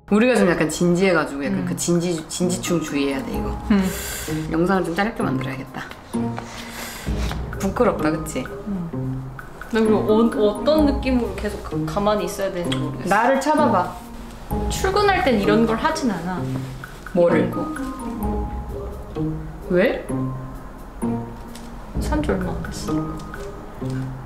우리가 좀 약간 진지해가지고 약간 그 진지충 주의해야 돼 이거. 영상을 좀 짧게 만들어야겠다. 부끄럽다 그치? 나 그리고 어떤 느낌으로 계속 가만히 있어야 되는지 모르겠어. 나를 쳐다봐. 출근할 땐 이런 걸 하진 않아. 뭐를? 왜? 산지 얼마 안 됐어.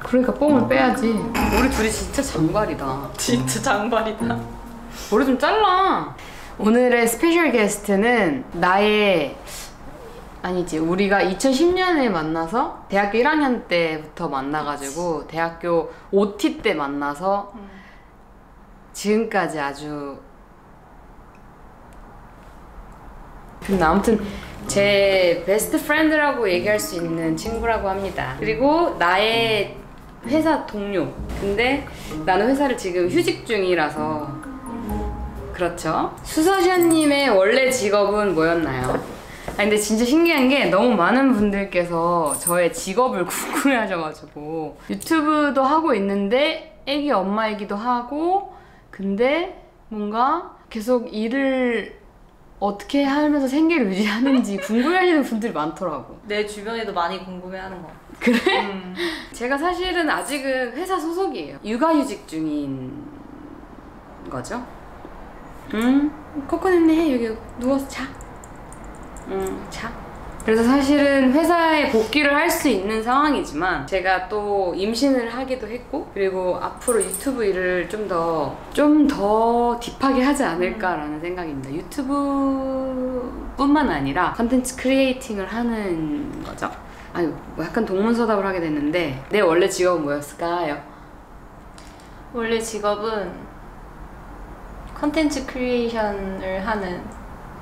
그러니까 뽕을 빼야지. 우리 둘이 진짜 장발이다. 진짜 장발이다. 머리 좀 잘라. 오늘의 스페셜 게스트는 나의 아니지 우리가 2010년에 만나서 대학교 1학년 때부터 만나가지고 대학교 OT 때 만나서 지금까지 아주 근데 아무튼 제 베스트 프렌드라고 얘기할 수 있는 친구라고 합니다. 그리고 나의 회사 동료. 근데 나는 회사를 지금 휴직 중이라서 그렇죠. 수서시아님의 원래 직업은 뭐였나요? 아니 근데 진짜 신기한 게 너무 많은 분들께서 저의 직업을 궁금해하셔가지고 유튜브도 하고 있는데 애기 엄마이기도 하고 근데 뭔가 계속 일을 어떻게 하면서 생계를 유지하는지 궁금해하시는 분들이 많더라고. 내 주변에도 많이 궁금해하는 거. 그래? 제가 사실은 아직은 회사 소속이에요. 육아휴직 중인 거죠. 코코넛네 해. 여기 누워서 자. 자. 그래서 사실은 회사에 복귀를 할 수 있는 상황이지만 제가 또 임신을 하기도 했고 그리고 앞으로 유튜브 일을 좀 더 딥하게 하지 않을까라는 생각입니다. 유튜브뿐만 아니라 컨텐츠 크리에이팅을 하는 거죠. 아유, 뭐 약간 동문서답을 하게 됐는데 내 원래 직업은 뭐였을까요? 원래 직업은 컨텐츠 크리에이션을 하는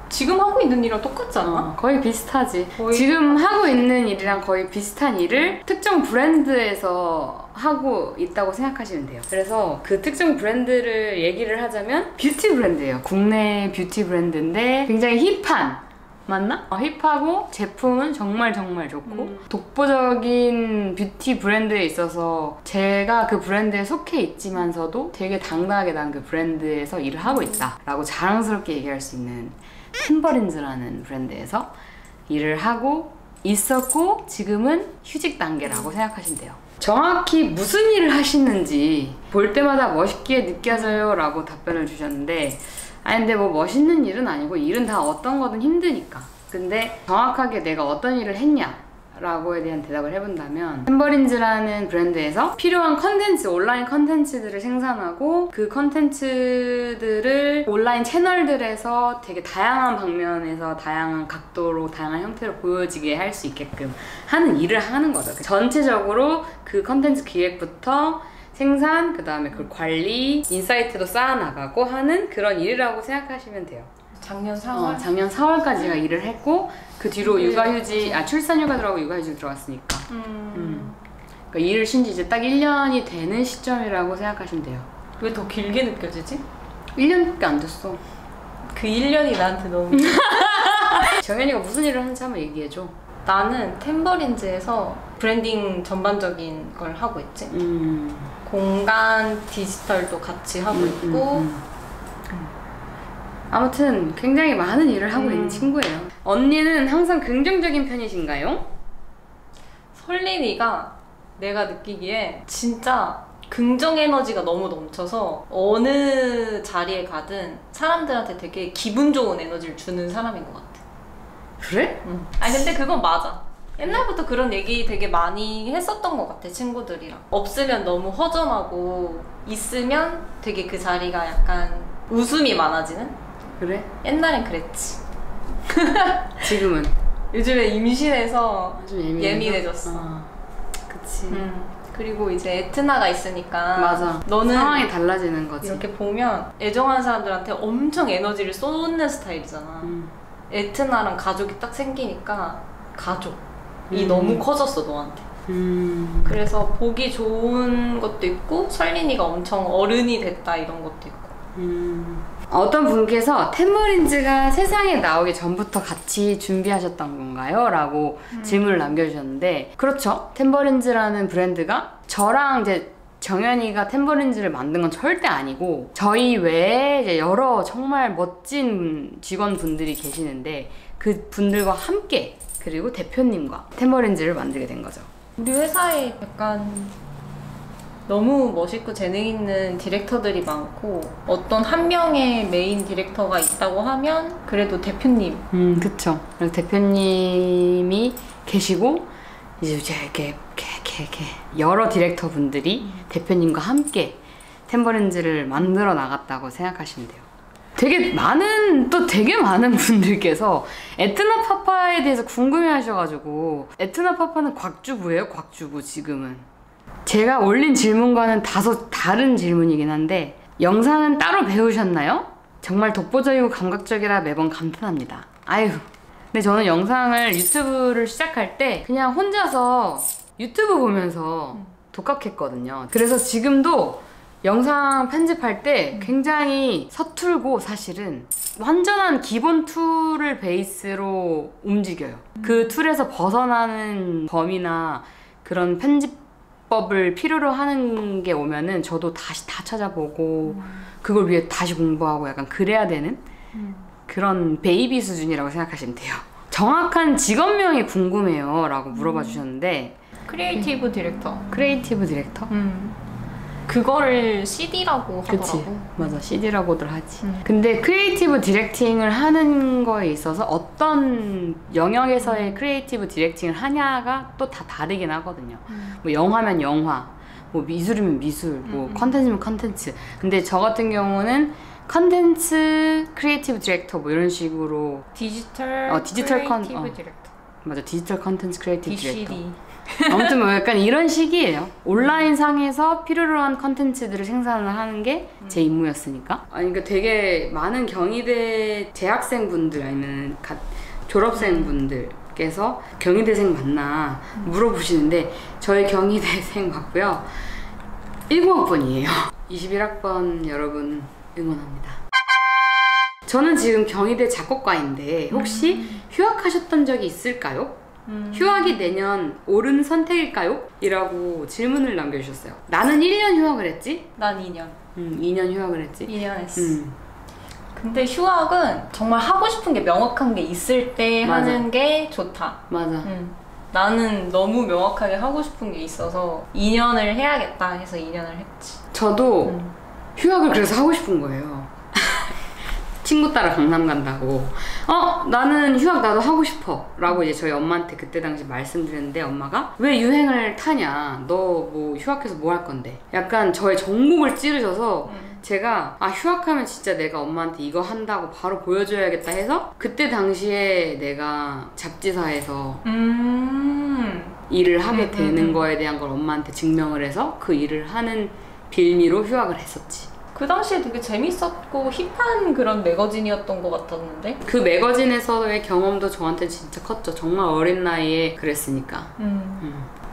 지금 하고 있는 일이랑 똑같지 않아? 거의 비슷하지. 지금 하고 있는 일이랑 거의 비슷한 일을 특정 브랜드에서 하고 있다고 생각하시면 돼요. 그래서 그 특정 브랜드를 얘기를 하자면 뷰티 브랜드예요. 국내 뷰티 브랜드인데 굉장히 힙한 맞나? 힙하고 제품은 정말 좋고 독보적인 뷰티 브랜드에 있어서 제가 그 브랜드에 속해 있지만서도 되게 당당하게 난 그 브랜드에서 일을 하고 있다 라고 자랑스럽게 얘기할 수 있는 템버린즈라는 브랜드에서 일을 하고 있었고 지금은 휴직 단계라고 생각하시면 돼요. 정확히 무슨 일을 하시는지 볼 때마다 멋있게 느껴져요 라고 답변을 주셨는데 아니 근데 뭐 멋있는 일은 아니고 일은 다 어떤 거든 힘드니까. 근데 정확하게 내가 어떤 일을 했냐 라고에 대한 대답을 해본다면 템버린즈라는 브랜드에서 필요한 컨텐츠, 온라인 컨텐츠들을 생산하고 그 컨텐츠들을 온라인 채널들에서 되게 다양한 방면에서 다양한 각도로 다양한 형태로 보여지게 할 수 있게끔 하는 일을 하는 거죠. 전체적으로 그 컨텐츠 기획부터 생산, 그 다음에 그 관리, 인사이트도 쌓아나가고 하는 그런 일이라고 생각하시면 돼요. 작년 4월? 작년 4월까지가 일을 했고 그 뒤로 육아휴직, 출산휴가 들어가고 육아휴직 들어갔으니까 그러니까 일을 쉰 지 이제 딱 1년이 되는 시점이라고 생각하시면 돼요. 왜 더 길게 느껴지지? 1년밖에 안 됐어. 그 1년이 나한테 너무 정연이가 무슨 일을 하는지 한번 얘기해줘. 나는 템버린즈에서 브랜딩 전반적인 걸 하고 있지. 공간 디지털도 같이 하고 있고 아무튼 굉장히 많은 일을 하고 있는 친구예요. 언니는 항상 긍정적인 편이신가요? 설린이가 내가 느끼기에 진짜 긍정 에너지가 너무 넘쳐서 어느 자리에 가든 사람들한테 되게 기분 좋은 에너지를 주는 사람인 것 같아. 그래? 응. 아니 근데 그건 맞아. 옛날부터 그런 얘기 되게 많이 했었던 것 같아, 친구들이랑. 없으면 너무 허전하고 있으면 되게 그 자리가 약간 웃음이 많아지는? 그래? 옛날엔 그랬지. 지금은? 요즘에 임신해서 좀 예민해졌어. 그치. 그리고 이제 에트나가 있으니까 맞아. 너는 상황이 달라지는 거지. 이렇게 보면 애정하는 사람들한테 엄청 에너지를 쏟는 스타일이잖아. 에트나랑 가족이 딱 생기니까 가족이 너무 커졌어, 너한테. 그래서 보기 좋은 것도 있고 설린이가 엄청 어른이 됐다 이런 것도 있고. 어떤 분께서 템버린즈가 세상에 나오기 전부터 같이 준비하셨던 건가요? 라고 질문을 남겨주셨는데 그렇죠. 템버린즈라는 브랜드가 저랑 이제 정연이가 탬버린즈를 만든 건 절대 아니고 저희 외에 이제 여러 정말 멋진 직원분들이 계시는데 그 분들과 함께 그리고 대표님과 탬버린즈를 만들게 된 거죠. 우리 회사에 약간 너무 멋있고 재능 있는 디렉터들이 많고 어떤 한 명의 메인 디렉터가 있다고 하면 그래도 대표님. 그쵸. 그래서 대표님이 계시고 이제 이렇게 여러 디렉터 분들이 대표님과 함께 탬버린즈를 만들어 나갔다고 생각하시면 돼요. 되게 많은 분들께서 에트나 파파에 대해서 궁금해 하셔가지고 에트나 파파는 곽주부예요. 곽주부 지금은. 제가 올린 질문과는 다소 다른 질문이긴 한데 영상은 따로 배우셨나요? 정말 독보적이고 감각적이라 매번 감탄합니다. 아유. 근데 저는 영상을 유튜브를 시작할 때 그냥 혼자서 유튜브 보면서 독학했거든요. 그래서 지금도 영상 편집할 때 굉장히 서툴고 사실은 완전한 기본 툴을 베이스로 움직여요. 그 툴에서 벗어나는 범위나 그런 편집법을 필요로 하는 게 오면은 저도 다시 다 찾아보고 그걸 위해 다시 공부하고 약간 그래야 되는 그런 베이비 수준이라고 생각하시면 돼요. 정확한 직업명이 궁금해요 라고 물어봐 주셨는데 크리에이티브 디렉터. 크리에이티브 디렉터? 그거를 CD라고 하더라고. 그치. 맞아. CD라고들 하지. 근데 크리에이티브 디렉팅을 하는 거에 있어서 어떤 영역에서의 크리에이티브 디렉팅을 하냐가 또 다 다르긴 하거든요. 뭐 영화면 영화, 뭐 미술이면 미술, 뭐 컨텐츠면 컨텐츠. 근데 저 같은 경우는 컨텐츠 크리에이티브 디렉터 뭐 이런 식으로 디지털 크리에이티브 디렉터. 맞아. 디지털 컨텐츠 크리에이티브 DCD. 디렉터. 아무튼 뭐 약간 이런 식이에요. 온라인 상에서 필요로 한 컨텐츠들을 생산을 하는 게 제 임무였으니까. 아니 그러니까 되게 많은 경희대 재학생분들 아니면 졸업생분들께서 경희대생 맞나 물어보시는데 저희 경희대생 맞고요. 10학번이에요. 21학번 여러분 응원합니다. 저는 지금 경희대 작곡과인데 혹시 휴학하셨던 적이 있을까요? 휴학이 내년 옳은 선택일까요? 이라고 질문을 남겨주셨어요. 나는 1년 휴학을 했지? 난 2년. 2년 휴학을 했지? 2년 했어. 근데 휴학은 정말 하고 싶은 게 명확한 게 있을 때 맞아. 하는 게 좋다. 맞아. 나는 너무 명확하게 하고 싶은 게 있어서 2년을 해야겠다 해서 2년을 했지. 저도 휴학을 그래서 하고 싶은 거예요. 친구 따라 강남 간다고. 나는 휴학 나도 하고 싶어 라고 이제 저희 엄마한테 그때 당시 말씀드렸는데 엄마가 왜 유행을 타냐, 너 뭐 휴학해서 뭐 할 건데, 약간 저의 정목을 찌르셔서 제가 휴학하면 진짜 내가 엄마한테 이거 한다고 바로 보여줘야겠다 해서 그때 당시에 내가 잡지사에서 일을 하게 되는 거에 대한 걸 엄마한테 증명을 해서 그 일을 하는 빌미로 휴학을 했었지. 그 당시에 되게 재밌었고 힙한 그런 매거진이었던 것 같았는데? 그 매거진에서의 경험도 저한테 진짜 컸죠. 정말 어린 나이에 그랬으니까.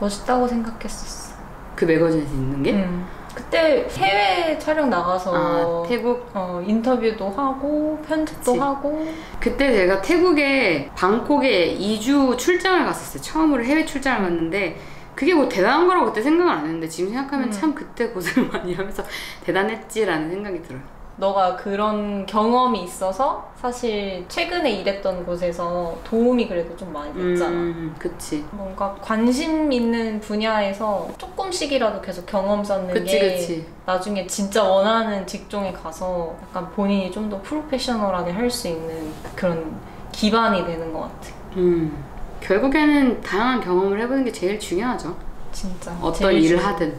멋있다고 생각했었어. 그 매거진에서 있는 게? 그때 해외 촬영 나가서 태국? 인터뷰도 하고 편집도 그치. 하고. 그때 제가 태국에 방콕에 2주 출장을 갔었어요. 처음으로 해외 출장을 갔는데 그게 뭐 대단한 거라고 그때 생각은 안 했는데 지금 생각하면 참 그때 고생을 많이 하면서 대단했지라는 생각이 들어요. 너가 그런 경험이 있어서 사실 최근에 일했던 곳에서 도움이 그래도 좀 많이 됐잖아. 그치. 뭔가 관심 있는 분야에서 조금씩이라도 계속 경험 쌓는 그치, 게 그치. 나중에 진짜 원하는 직종에 가서 약간 본인이 좀 더 프로페셔널하게 할 수 있는 그런 기반이 되는 것 같아. 결국에는 다양한 경험을 해보는 게 제일 중요하죠. 진짜. 어떤 일을 하든.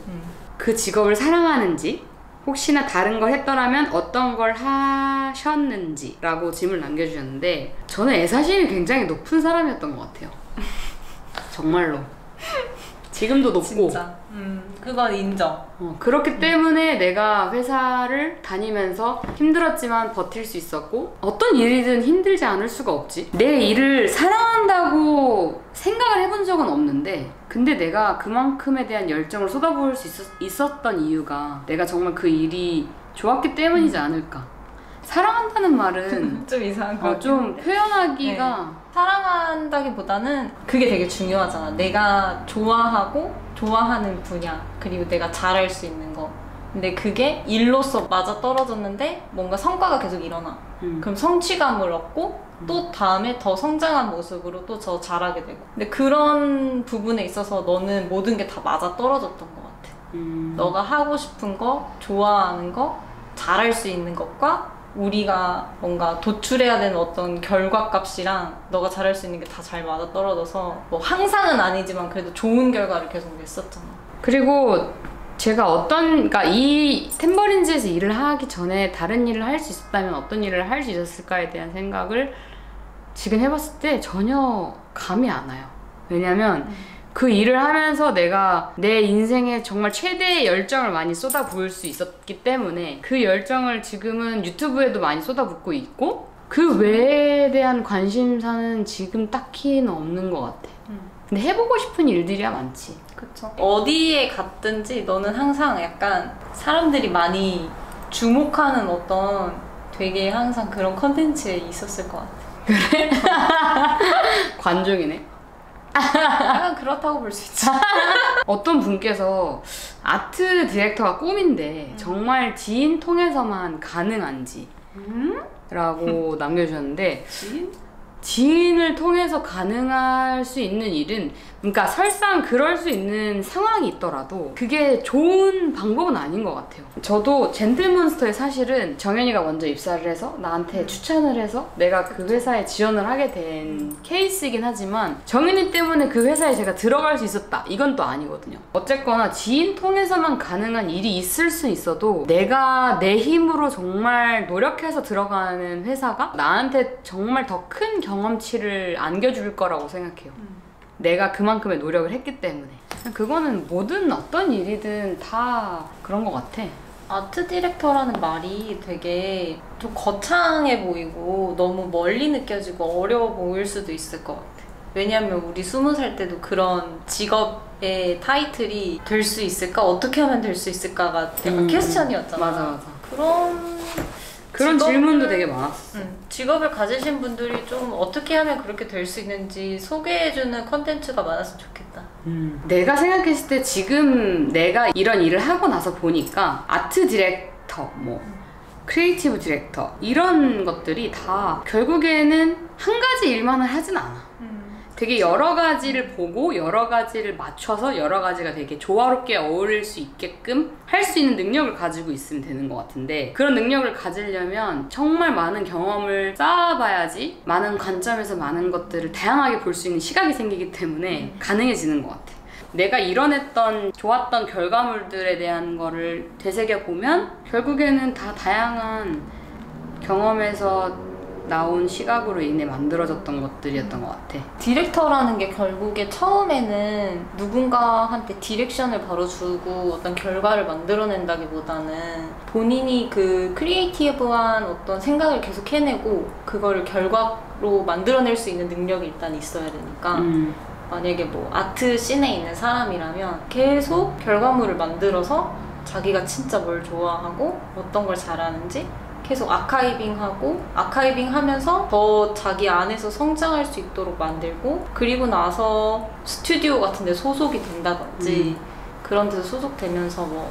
그 직업을 사랑하는지, 혹시나 다른 걸 했더라면 어떤 걸 하셨는지 라고 질문을 남겨주셨는데 저는 애사심이 굉장히 높은 사람이었던 것 같아요. 정말로. 지금도 높고. 진짜. 그건 인정. 그렇기 때문에 내가 회사를 다니면서 힘들었지만 버틸 수 있었고 있었던 일이든 힘들지 않을 수가 없지. 내 일을 사랑한다고 생각을 해본 적은 없는데 근데 내가 그만큼에 대한 열정을 쏟아부을 수 있었던 이유가 내가 정말 그 일이 좋았기 때문이지 않을까 사랑한다는 말은 좀 이상한 거 좀 표현하기가 사랑한다기보다는 그게 되게 중요하잖아. 내가 좋아하고 좋아하는 분야 그리고 내가 잘할 수 있는 거. 근데 그게 일로서 맞아 떨어졌는데 뭔가 성과가 계속 일어나. 그럼 성취감을 얻고 또 다음에 더 성장한 모습으로 또 더 잘하게 되고. 근데 그런 부분에 있어서 너는 모든 게 다 맞아 떨어졌던 것 같아. 너가 하고 싶은 거, 좋아하는 거, 잘할 수 있는 것과 우리가 뭔가 도출해야 되는 어떤 결과값이랑 너가 잘할 수 있는 게 다 잘 맞아 떨어져서 뭐 항상은 아니지만 그래도 좋은 결과를 계속 냈었잖아. 그리고 제가 그러니까 이 탬버린즈에서 일을 하기 전에 다른 일을 할 수 있었다면 어떤 일을 할 수 있었을까에 대한 생각을 지금 해봤을 때 전혀 감이 안 와요. 왜냐면 그 일을 하면서 내가 내 인생에 정말 최대의 열정을 많이 쏟아부을 수 있었기 때문에 그 열정을 지금은 유튜브에도 많이 쏟아붓고 있고 그 외에 대한 관심사는 지금 딱히는 없는 것 같아. 근데 해보고 싶은 일들이야 많지. 그쵸. 어디에 갔든지 너는 항상 약간 사람들이 많이 주목하는 어떤 되게 항상 그런 컨텐츠에 있었을 것 같아. 그래? 관종이네. 약간 그렇다고 볼 수 있지. 어떤 분께서 아트 디렉터가 꿈인데 정말 지인 통해서만 가능한지 라고 남겨주셨는데 지인을 통해서 가능할 수 있는 일은 그러니까 설상 그럴 수 있는 상황이 있더라도 그게 좋은 방법은 아닌 것 같아요. 저도 젠틀몬스터에 사실은 정연이가 먼저 입사를 해서 나한테 추천을 해서 내가 그 회사에 지원을 하게 된 케이스이긴 하지만 정연이 때문에 그 회사에 제가 들어갈 수 있었다 이건 또 아니거든요. 어쨌거나 지인 통해서만 가능한 일이 있을 수 있어도 내가 내 힘으로 정말 노력해서 들어가는 회사가 나한테 정말 더 큰 경험치를 안겨줄 거라고 생각해요. 내가 그만큼의 노력을 했기 때문에. 그거는 모든 어떤 일이든 다 그런 것 같아. 아트 디렉터라는 말이 되게 좀 거창해 보이고 너무 멀리 느껴지고 어려워 보일 수도 있을 것 같아. 왜냐면 우리 20살 때도 그런 직업의 타이틀이 될 수 있을까? 어떻게 하면 될 수 있을까가 약간 퀘스천이었잖아. 맞아. 그런 직업, 질문도 되게 많았어. 직업을 가지신 분들이 좀 어떻게 하면 그렇게 될 수 있는지 소개해주는 컨텐츠가 많았으면 좋겠다. 내가 생각했을 때 지금 내가 이런 일을 하고 나서 보니까 아트 디렉터, 크리에이티브 디렉터 이런 것들이 다 결국에는 한 가지 일만을 하진 않아. 되게 여러 가지를 보고 여러 가지를 맞춰서 여러 가지가 되게 조화롭게 어울릴 수 있게끔 할 수 있는 능력을 가지고 있으면 되는 것 같은데 그런 능력을 가지려면 정말 많은 경험을 쌓아봐야지 많은 관점에서 많은 것들을 다양하게 볼 수 있는 시각이 생기기 때문에 가능해지는 것 같아. 내가 이뤄냈던 좋았던 결과물들에 대한 거를 되새겨보면 결국에는 다 다양한 경험에서 나온 시각으로 인해 만들어졌던 것들이었던 것 같아. 디렉터라는 게 결국에 처음에는 누군가한테 디렉션을 바로 주고 어떤 결과를 만들어낸다기보다는 본인이 그 크리에이티브한 어떤 생각을 계속 해내고 그거를 결과로 만들어낼 수 있는 능력이 일단 있어야 되니까 만약에 아트 씬에 있는 사람이라면 계속 결과물을 만들어서 자기가 진짜 뭘 좋아하고 어떤 걸 잘하는지 계속 아카이빙 하면서 더 자기 안에서 성장할 수 있도록 만들고 그리고 나서 스튜디오 같은 데 소속이 된다든지 그런 데서 소속되면서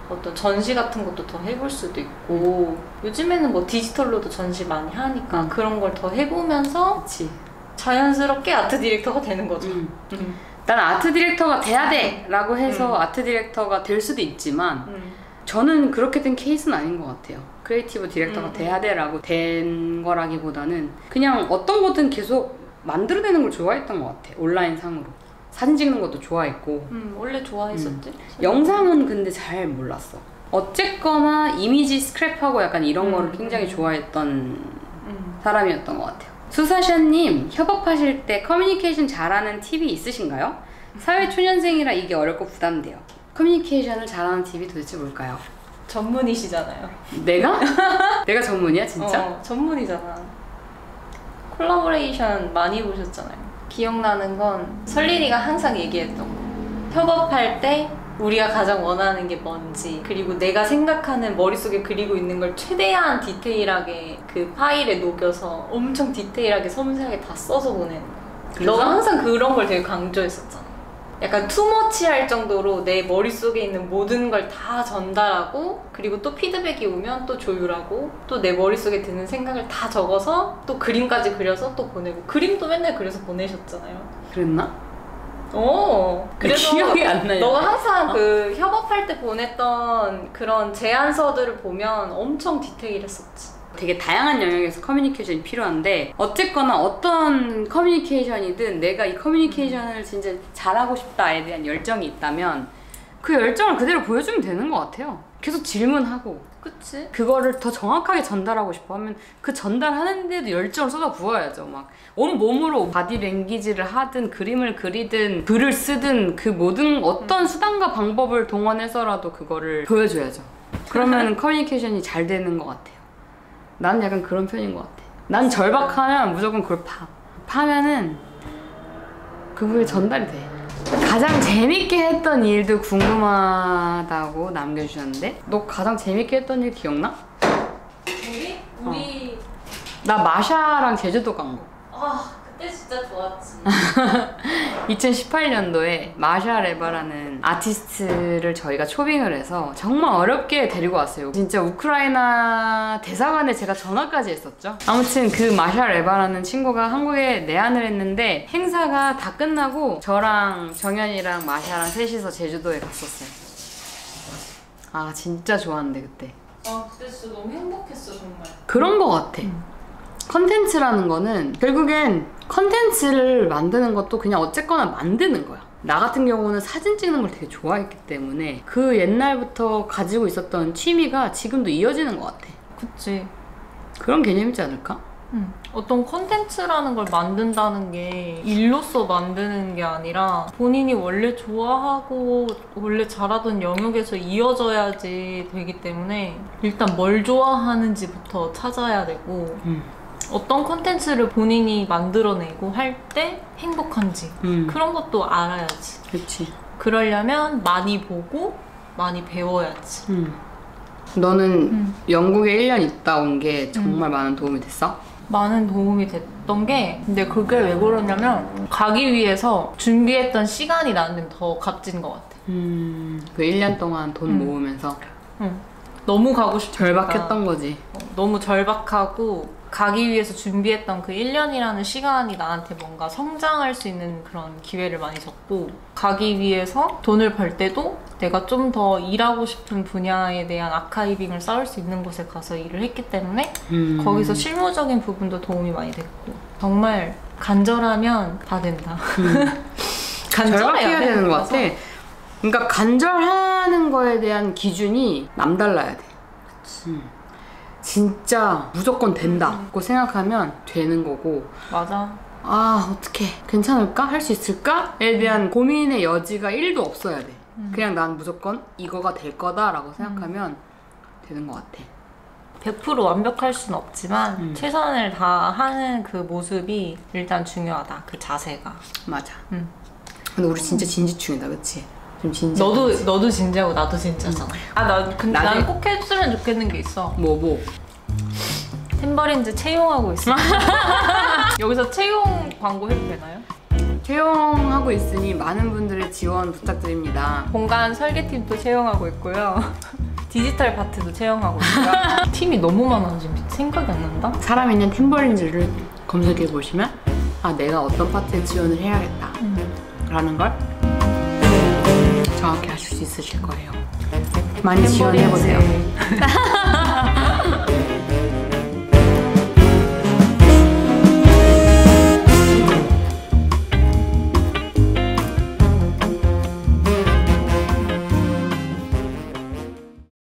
어떤 전시 같은 것도 더 해볼 수도 있고 요즘에는 디지털로도 전시 많이 하니까 그런 걸 더 해보면서 그치. 자연스럽게 아트 디렉터가 되는 거죠. 난 아트 디렉터가 돼야 돼! 라고 해서 아트 디렉터가 될 수도 있지만 저는 그렇게 된 케이스는 아닌 것 같아요. 크리에이티브 디렉터가 돼야 돼 라고 된 거라기보다는 그냥 어떤 거든 계속 만들어내는 걸 좋아했던 것 같아. 온라인 상으로 사진 찍는 것도 좋아했고 원래 좋아했었지? 영상은 근데 잘 몰랐어. 어쨌거나 이미지 스크랩하고 약간 이런 거를 굉장히 좋아했던 사람이었던 것 같아요. 수사샤님, 협업하실 때 커뮤니케이션 잘하는 팁이 있으신가요? 사회초년생이라 이게 어렵고 부담돼요. 커뮤니케이션을 잘하는 팁이 도대체 뭘까요? 전문이시잖아요. 내가? 내가 전문이야 진짜? 전문이잖아. 콜라보레이션 많이 보셨잖아요. 기억나는 건 설린이가 항상 얘기했던 거. 협업할 때 우리가 가장 원하는 게 뭔지, 그리고 내가 생각하는 머릿속에 그리고 있는 걸 최대한 디테일하게 그 파일에 녹여서 엄청 디테일하게 섬세하게 다 써서 보내는 거야. 너가 항상 그런 걸 되게 강조했었잖아. 약간 투머치할 정도로 내 머릿속에 있는 모든 걸 다 전달하고, 그리고 또 피드백이 오면 또 조율하고, 또 내 머릿속에 드는 생각을 다 적어서 또 그림까지 그려서 또 보내고, 그림도 맨날 그려서 보내셨잖아요. 그랬나? 그래서 기억이 안 나요. 너가 항상 그 협업할 때 보냈던 그런 제안서들을 보면 엄청 디테일했었지. 되게 다양한 영역에서 커뮤니케이션이 필요한데, 어쨌거나 어떤 커뮤니케이션이든 내가 이 커뮤니케이션을 진짜 잘하고 싶다에 대한 열정이 있다면 그 열정을 그대로 보여주면 되는 것 같아요. 계속 질문하고, 그치? 그거를 더 정확하게 전달하고 싶어 하면 그 전달하는데도 열정을 쏟아 부어야죠. 막 온몸으로 바디 랭귀지를 하든 나그림을 그리든 글을 쓰든 그 모든 어떤 수단과 방법을 동원해서라도 그거를 보여줘야죠. 그러면 커뮤니케이션이 잘 되는 것 같아요. 난 약간 그런 편인 것 같아. 난 절박하면 무조건 그걸 파면은 그게 전달이 돼. 가장 재밌게 했던 일도 궁금하다고 남겨주셨는데, 너 가장 재밌게 했던 일 기억나? 우리 나 마샤랑 제주도 간 거. 그때 진짜 좋았지. 2018년도에 마샤 레바라는 아티스트를 저희가 초빙을 해서 정말 어렵게 데리고 왔어요. 진짜 우크라이나 대사관에 제가 전화까지 했었죠. 아무튼 그 마샤 레바라는 친구가 한국에 내한을 했는데, 행사가 다 끝나고 저랑 정연이랑 마샤랑 셋이서 제주도에 갔었어요. 아 진짜 좋았는데 그때. 그때 진짜 너무 행복했어 정말. 그런 거 같아. 컨텐츠라는 거는 결국엔 컨텐츠를 만드는 것도 그냥 어쨌거나 만드는 거야. 나 같은 경우는 사진 찍는 걸 되게 좋아했기 때문에 그 옛날부터 가지고 있었던 취미가 지금도 이어지는 것 같아. 그치. 그런 개념이지 않을까? 어떤 컨텐츠라는 걸 만든다는 게 일로서 만드는 게 아니라 본인이 원래 좋아하고 원래 잘하던 영역에서 이어져야지 되기 때문에 일단 뭘 좋아하는지부터 찾아야 되고, 어떤 컨텐츠를 본인이 만들어내고 할 때 행복한지 그런 것도 알아야지. 그렇지. 그러려면 많이 보고 많이 배워야지. 너는 영국에 1년 있다 온 게 정말 많은 도움이 됐어? 많은 도움이 됐던 게, 근데 그게 왜 그러냐면 가기 위해서 준비했던 시간이 나는 더 값진 것 같아. 그 1년 동안 돈 모으면서 너무 가고 싶으니까. 절박했던 거지. 너무 절박하고, 가기 위해서 준비했던 그 1년이라는 시간이 나한테 뭔가 성장할 수 있는 그런 기회를 많이 줬고, 가기 위해서 돈을 벌 때도 내가 좀 더 일하고 싶은 분야에 대한 아카이빙을 쌓을 수 있는 곳에 가서 일을 했기 때문에 거기서 실무적인 부분도 도움이 많이 됐고, 정말 간절하면 다 된다. 절박해야 되는 것 같아. 그러니까 간절하는 거에 대한 기준이 남달라야 돼. 진짜 무조건 된다고 생각하면 되는 거고, 맞아. 어떻게 괜찮을까? 할 수 있을까?에 대한 고민의 여지가 1도 없어야 돼. 그냥 난 무조건 이거가 될 거다라고 생각하면 되는 것 같아. 100% 완벽할 수는 없지만 최선을 다하는 그 모습이 일단 중요하다. 그 자세가. 맞아. 근데 우리 진짜 진지충이다, 그치? 좀 진지. 너도 진지하고 나도 진지하잖아. 근데 나는 꼭 했으면 좋겠는 게 있어. 뭐? 템버린즈 채용하고 있어. 여기서 채용 광고 해도 되나요? 채용하고 있으니 많은 분들의 지원 부탁드립니다. 공간 설계팀도 채용하고 있고요. 디지털 파트도 채용하고 있고요. 팀이 너무 많아서 지금 생각이 안 난다? 사람 있는 템버린즈를 검색해 보시면 내가 어떤 파트에 지원을 해야겠다 라는 걸 정확히 하실 수 있으실 거예요. 많이 지원해보세요.